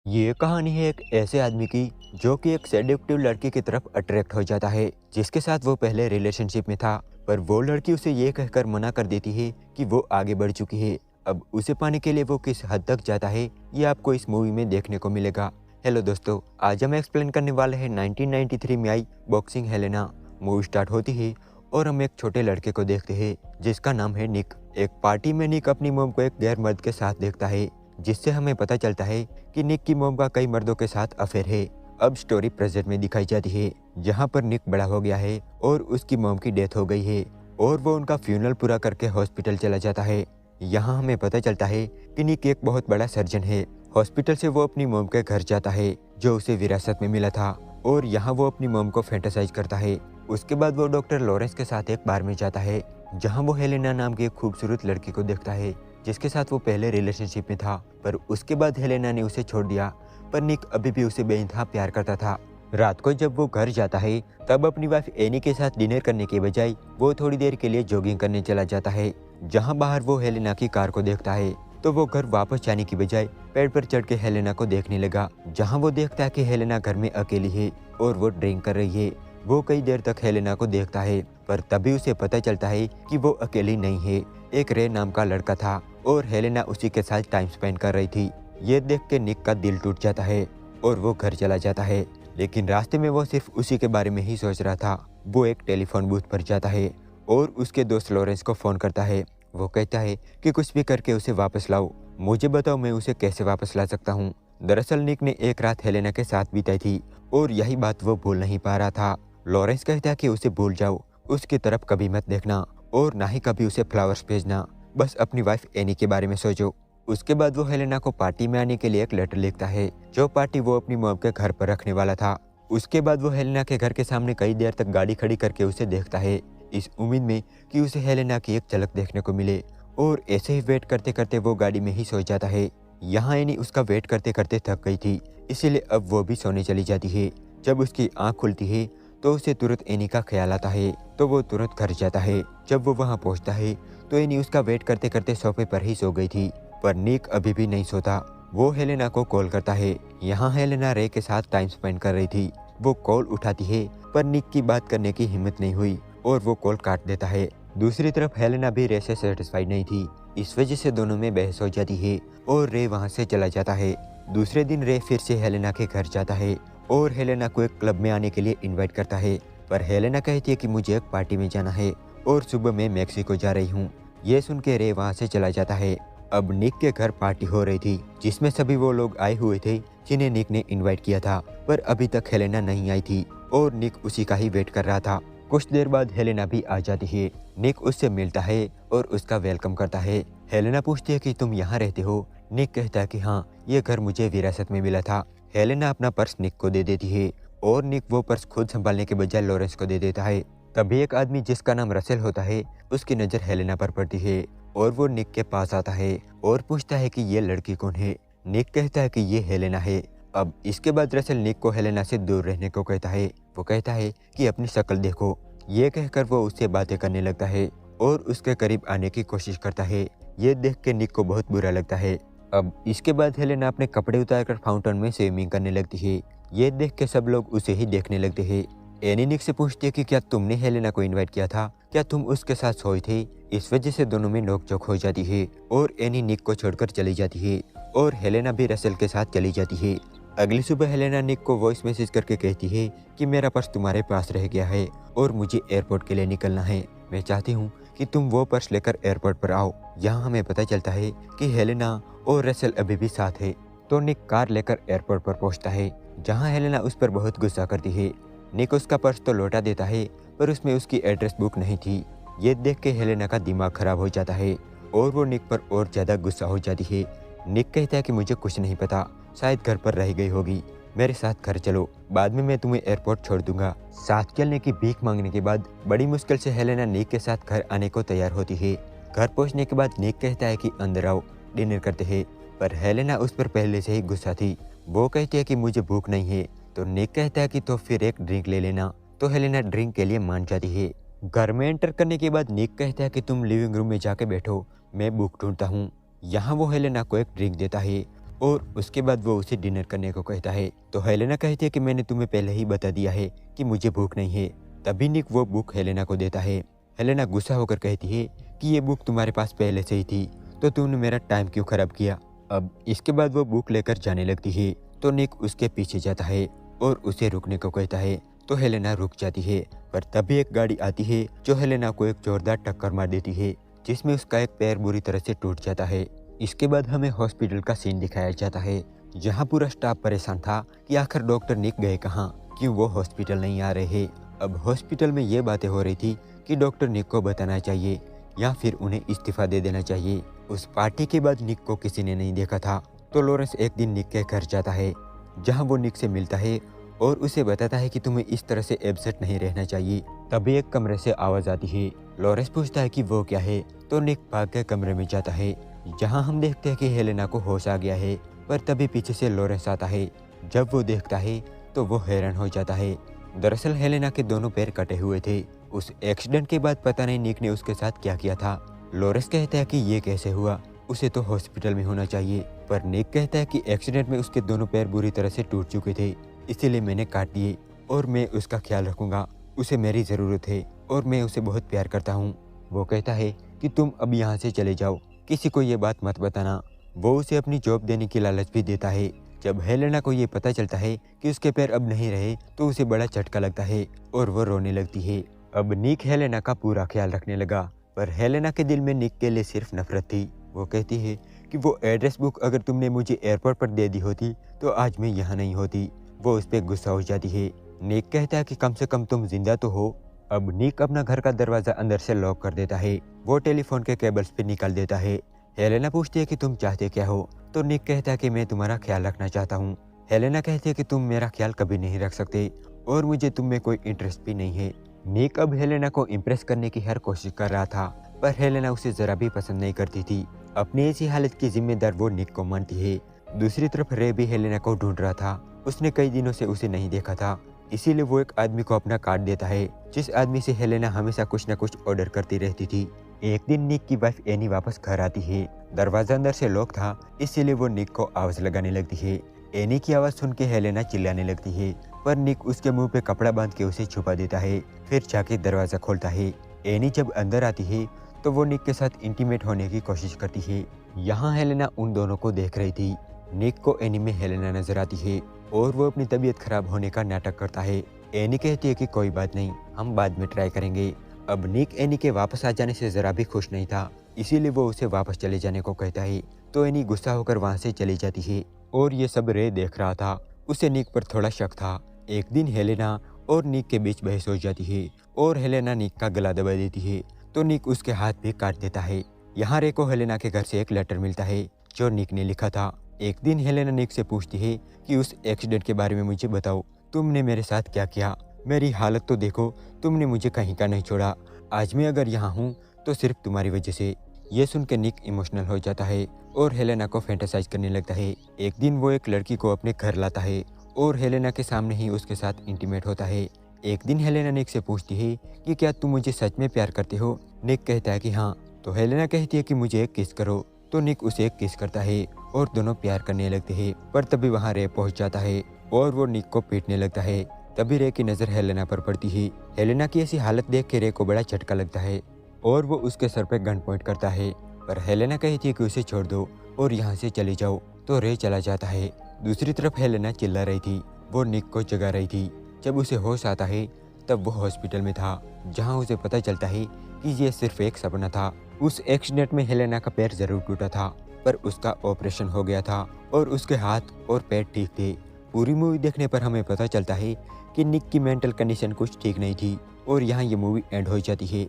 ये कहानी है एक ऐसे आदमी की जो कि एक सेडक्टिव लड़की की तरफ अट्रैक्ट हो जाता है जिसके साथ वो पहले रिलेशनशिप में था। पर वो लड़की उसे ये कहकर मना कर देती है कि वो आगे बढ़ चुकी है। अब उसे पाने के लिए वो किस हद तक जाता है ये आपको इस मूवी में देखने को मिलेगा। हेलो दोस्तों, आज हम एक्सप्लेन करने वाले हैं 1993 में आई बॉक्सिंग हेलेना। मूवी स्टार्ट होती है और हम एक छोटे लड़के को देखते हैं जिसका नाम है निक। एक पार्टी में निक अपनी मोम को एक गैर मर्द के साथ देखता है, जिससे हमें पता चलता है कि निक की मोम का कई मर्दों के साथ अफेयर है। अब स्टोरी प्रेजेंट में दिखाई जाती है जहां पर निक बड़ा हो गया है और उसकी मोम की डेथ हो गई है और वो उनका फ्यूनरल पूरा करके हॉस्पिटल चला जाता है। यहाँ हमें पता चलता है कि निक एक बहुत बड़ा सर्जन है। हॉस्पिटल से वो अपनी मोम के घर जाता है जो उसे विरासत में मिला था और यहाँ वो अपनी मोम को फैंटेसाइज करता है। उसके बाद वो डॉक्टर लॉरेंस के साथ एक बार में जाता है जहाँ वो हेलेना नाम की एक खूबसूरत लड़की को देखता है जिसके साथ वो पहले रिलेशनशिप में था। पर उसके बाद हेलेना ने उसे छोड़ दिया, पर निक अभी भी उसे बेइंतहा प्यार करता था। रात को जब वो घर जाता है तब अपनी वाइफ एनी के साथ डिनर करने के बजाय वो थोड़ी देर के लिए जॉगिंग करने चला जाता है। जहां बाहर वो हेलेना की कार को देखता है तो वो घर वापस जाने की बजाय पेड़ पर चढ़ के हेलेना को देखने लगा। जहां वो देखता है कि हेलेना घर में अकेली है और वो ड्रिंक कर रही है। वो कई देर तक हेलेना को देखता है पर तभी उसे पता चलता है कि वो अकेली नहीं है। एक रे नाम का लड़का था और हेलेना उसी के साथ टाइम स्पेंड कर रही थी। ये देख के निक का दिल टूट जाता है और वो घर चला जाता है। लेकिन रास्ते में वो सिर्फ उसी के बारे में ही सोच रहा था। वो एक टेलीफोन बूथ पर जाता है और उसके दोस्त लॉरेंस को फ़ोन करता है। वो कहता है कि कुछ भी करके उसे वापस लाओ, मुझे बताओ मैं उसे कैसे वापस ला सकता हूँ। दरअसल निक ने एक रात हेलेना के साथ बिताई थी और यही बात वो भूल नहीं पा रहा था। लॉरेंस कहता है कि उसे भूल जाओ, उसकी तरफ कभी मत देखना और ना ही कभी उसे फ्लावर्स भेजना, बस अपनी वाइफ एनी के बारे में सोचो। उसके बाद वो हेलेना को पार्टी में आने के लिए एक लेटर लिखता है जो पार्टी वो अपनी मॉम के घर पर रखने वाला था। उसके बाद वो हेलेना के घर के सामने कई देर तक गाड़ी खड़ी करके उसे देखता है इस उम्मीद में कि उसे हेलेना की एक झलक देखने को मिले। और ऐसे ही वेट करते करते वो गाड़ी में ही सो जाता है। यहाँ एनी उसका वेट करते करते थक गई थी, इसीलिए अब वो भी सोने चली जाती है। जब उसकी आंख खुलती है तो उसे तुरंत एनी का ख्याल आता है तो वो तुरंत घर जाता है। जब वो वहाँ पहुँचता है तो एनी उसका वेट करते करते सोफे पर ही सो गई थी। पर निक अभी भी नहीं सोता। वो हेलेना को कॉल करता है। यहाँ हेलेना रे के साथ टाइम स्पेंड कर रही थी। वो कॉल उठाती है पर निक की बात करने की हिम्मत नहीं हुई और वो कॉल काट देता है। दूसरी तरफ हेलेना भी रे से सेटिस्फाइड नहीं थी, इस वजह से दोनों में बहस हो जाती है और रे वहाँ से चला जाता है। दूसरे दिन रे फिर से हेलेना के घर जाता है और हेलेना को एक क्लब में आने के लिए इनवाइट करता है। पर हेलेना कहती है कि मुझे एक पार्टी में जाना है और सुबह मैं मैक्सिको जा रही हूँ। ये सुन के रे वहाँ से चला जाता है। अब निक के घर पार्टी हो रही थी जिसमें सभी वो लोग आए हुए थे जिन्हें निक ने इनवाइट किया था। पर अभी तक हेलेना नहीं आई थी और निक उसी का ही वेट कर रहा था। कुछ देर बाद हेलेना भी आ जाती है। निक उससे मिलता है और उसका वेलकम करता है। हेलेना पूछती है कि तुम यहाँ रहते हो। निक कहता है कि हाँ, ये घर मुझे विरासत में मिला था। हेलेना अपना पर्स निक को दे देती है और निक वो पर्स खुद संभालने के बजाय लॉरेंस को दे देता है। तभी एक आदमी जिसका नाम रसेल होता है उसकी नज़र हेलेना पर पड़ती है और वो निक के पास आता है और पूछता है कि ये लड़की कौन है। निक कहता है कि ये हेलेना है। अब इसके बाद रसेल निक को हेलेना से दूर रहने को कहता है। वो कहता है कि अपनी शक्ल देखो। ये कहकर वो उससे बातें करने लगता है और उसके करीब आने की कोशिश करता है। ये देख के निक को बहुत बुरा लगता है। अब इसके बाद हेलेना अपने कपड़े उतारकर फाउंटेन में स्विमिंग करने लगती है। ये देख के सब लोग उसे ही देखने लगते हैं। एनी निक से पूछती है कि क्या तुमने हेलेना को इनवाइट किया था, क्या तुम उसके साथ सोए थे। इस वजह से दोनों में नोकझोंक हो जाती है और एनी निक को छोड़कर चली जाती है और हेलेना भी रसेल के साथ चली जाती है। अगली सुबह हेलेना निक को वॉइस मैसेज करके कहती है कि मेरा पर्स तुम्हारे पास रह गया है और मुझे एयरपोर्ट के लिए निकलना है। मैं चाहती हूँ कि तुम वो पर्स लेकर एयरपोर्ट पर आओ। यहाँ हमें पता चलता है कि हेलेना और रसेल अभी भी साथ है। तो निक कार लेकर एयरपोर्ट पर पहुँचता है जहाँ हेलेना उस पर बहुत गुस्सा करती है। निक उसका पर्स तो लौटा देता है पर उसमें उसकी एड्रेस बुक नहीं थी। ये देख के हेलेना का दिमाग खराब हो जाता है और वो निक पर और ज़्यादा गुस्सा हो जाती है। निक कहता है कि मुझे कुछ नहीं पता, शायद घर पर रह गई होगी, मेरे साथ घर चलो, बाद में मैं तुम्हें एयरपोर्ट छोड़ दूंगा। साथ चलने की भीख मांगने के बाद बड़ी मुश्किल से हेलेना निक के साथ घर आने को तैयार होती है। घर पहुंचने के बाद निक कहता है कि अंदर आओ, डिनर करते हैं। पर हेलेना उस पर पहले से ही गुस्सा थी। वो कहती है कि मुझे भूख नहीं है। तो निक कहता है कि तो फिर एक ड्रिंक ले लेना। तो हेलेना ड्रिंक के लिए मान जाती है। घर में एंटर करने के बाद निक कहता है कि तुम लिविंग रूम में जाके बैठो, मैं बुक ढूंढता हूँ। यहाँ वो हेलेना को एक ड्रिंक देता है और उसके बाद वो उसे डिनर करने को कहता है। तो हेलेना कहती है कि मैंने तुम्हें पहले ही बता दिया है कि मुझे भूख नहीं है। तभी निक वो बुक हेलेना को देता है। हेलेना गुस्सा होकर कहती है कि ये बुक तुम्हारे पास पहले से ही थी, तो तुमने मेरा टाइम क्यों खराब किया। अब इसके बाद वो बुक लेकर जाने लगती है। तो निक उसके पीछे जाता है और उसे रुकने को कहता है। तो हेलेना रुक जाती है, पर तभी एक गाड़ी आती है जो हेलेना को एक जोरदार टक्कर मार देती है, जिसमें उसका एक पैर बुरी तरह से टूट जाता है। इसके बाद हमें हॉस्पिटल का सीन दिखाया जाता है, जहां पूरा स्टाफ परेशान था कि आखिर डॉक्टर निक गए कहाँ, क्यों वो हॉस्पिटल नहीं आ रहे। अब हॉस्पिटल में ये बातें हो रही थी कि डॉक्टर निक को बताना चाहिए या फिर उन्हें इस्तीफा दे देना चाहिए। उस पार्टी के बाद निक को किसी ने नहीं देखा था। तो लॉरेंस एक दिन निक के घर जाता है, जहां वो निक से मिलता है और उसे बताता है कि तुम्हें इस तरह से एब्सेंट नहीं रहना चाहिए। तभी एक कमरे से आवाज आती है। लॉरेंस पूछता है कि वो क्या है। तो निक भाग के कमरे में जाता है, जहां हम देखते हैं कि हेलेना को होश आ गया है। पर तभी पीछे से लॉरेंस आता है। जब वो देखता है तो वो हैरान हो जाता है। दरअसल हेलेना के दोनों पैर कटे हुए थे। उस एक्सीडेंट के बाद पता नहीं निक ने उसके साथ क्या किया था। लॉरेंस कहता है कि ये कैसे हुआ, उसे तो हॉस्पिटल में होना चाहिए। पर निक कहता है कि एक्सीडेंट में उसके दोनों पैर बुरी तरह से टूट चुके थे, इसीलिए मैंने काट दिए और मैं उसका ख्याल रखूंगा। उसे मेरी ज़रूरत है और मैं उसे बहुत प्यार करता हूँ। वो कहता है कि तुम अब यहाँ से चले जाओ, किसी को ये बात मत बताना। वो उसे अपनी जॉब देने की लालच भी देता है। जब हेलेना को ये पता चलता है कि उसके पैर अब नहीं रहे तो उसे बड़ा झटका लगता है और वो रोने लगती है। अब निक हेलेना का पूरा ख्याल रखने लगा, पर हेलेना के दिल में निक के लिए सिर्फ नफरत थी। वो कहती है कि वो एड्रेस बुक अगर तुमने मुझे एयरपोर्ट पर दे दी होती तो आज मैं यहाँ नहीं होती। वो उस पर गुस्सा हो जाती है। निक कहता है कि कम से कम तुम जिंदा तो हो। अब निक अपना घर का दरवाजा अंदर से लॉक कर देता है। वो टेलीफोन के केबल्स पे निकाल देता है। हेलेना पूछती है कि तुम चाहते क्या हो। तो निक कहता है कि मैं तुम्हारा ख्याल रखना चाहता हूँ। हेलेना कहती है कि तुम मेरा ख्याल कभी नहीं रख सकते और मुझे तुम में कोई इंटरेस्ट भी नहीं है। निक अब हेलेना को इम्प्रेस करने की हर कोशिश कर रहा था, पर हेलेना उसे जरा भी पसंद नहीं करती थी। अपनी ऐसी हालत की जिम्मेदार वो निक को मानती है। दूसरी तरफ रे भी हेलेना को ढूंढ रहा था। उसने कई दिनों से उसे नहीं देखा था, इसीलिए वो एक आदमी को अपना कार्ड देता है, जिस आदमी से हेलेना हमेशा कुछ न कुछ ऑर्डर करती रहती थी। एक दिन निक की वाइफ एनी वापस घर आती है। दरवाजा अंदर से लॉक था, इसीलिए वो निक को आवाज लगाने लगती है। एनी की आवाज सुन के हेलेना चिल्लाने लगती है, पर निक उसके मुंह पे कपड़ा बांध के उसे छुपा देता है, फिर जाके दरवाजा खोलता है। एनी जब अंदर आती है तो वो निक के साथ इंटीमेट होने की कोशिश करती है। यहाँ हेलेना उन दोनों को देख रही थी। निक को एनी में हेलेना नजर आती है और वो अपनी तबीयत खराब होने का नाटक करता है। एनी कहती है कि कोई बात नहीं, हम बाद में ट्राई करेंगे। अब निक एनी के वापस आ जाने से जरा भी खुश नहीं था, इसीलिए वो उसे वापस चले जाने को कहता है। तो एनी गुस्सा होकर वहाँ से चली जाती है और ये सब रे देख रहा था। उसे निक पर थोड़ा शक था। एक दिन हेलेना और निक के बीच बहस हो जाती है और हेलेना निक का गला दबा देती है, तो निक उसके हाथ भी काट देता है। यहाँ रे को हेलेना के घर से एक लेटर मिलता है जो निक ने लिखा था। एक दिन हेलेना निक से पूछती है कि उस एक्सीडेंट के बारे में मुझे बताओ, तुमने मेरे साथ क्या किया, मेरी हालत तो देखो, तुमने मुझे कहीं का नहीं छोड़ा। आज मैं अगर यहाँ हूँ तो सिर्फ तुम्हारी वजह से। ये सुन के निक इमोशनल हो जाता है और हेलेना को फैंटेसाइज करने लगता है। एक दिन वो एक लड़की को अपने घर लाता है और हेलेना के सामने ही उसके साथ इंटीमेट होता है। एक दिन हेलेना निक से पूछती है कि क्या तुम मुझे सच में प्यार करते हो। निक कहता है कि हाँ। तो हेलेना कहती है कि मुझे एक किस करो। तो निक उसे एक किस करता है और दोनों प्यार करने लगते हैं। पर तभी वहाँ रे पहुँच जाता है और वो निक को पीटने लगता है। तभी रे की नज़र हेलेना पर पड़ती है। हेलेना की ऐसी हालत देख के रे को बड़ा झटका लगता है और वो उसके सर पे गन पॉइंट करता है। पर हेलेना कहती है कि उसे छोड़ दो और यहाँ से चले जाओ। तो रे चला जाता है। दूसरी तरफ हेलेना चिल्ला रही थी, वो निक को जगा रही थी। जब उसे होश आता है तब वो हॉस्पिटल में था, जहाँ उसे पता चलता है कि ये सिर्फ एक सपना था। उस एक्सीडेंट में हेलेना का पैर जरूर टूटा था, पर उसका ऑपरेशन हो गया था और उसके हाथ और पैर ठीक थे। पूरी मूवी देखने पर हमें पता चलता है कि निक की मेंटल कंडीशन कुछ ठीक नहीं थी और यहाँ ये मूवी एंड हो जाती है।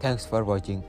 Thanks for watching.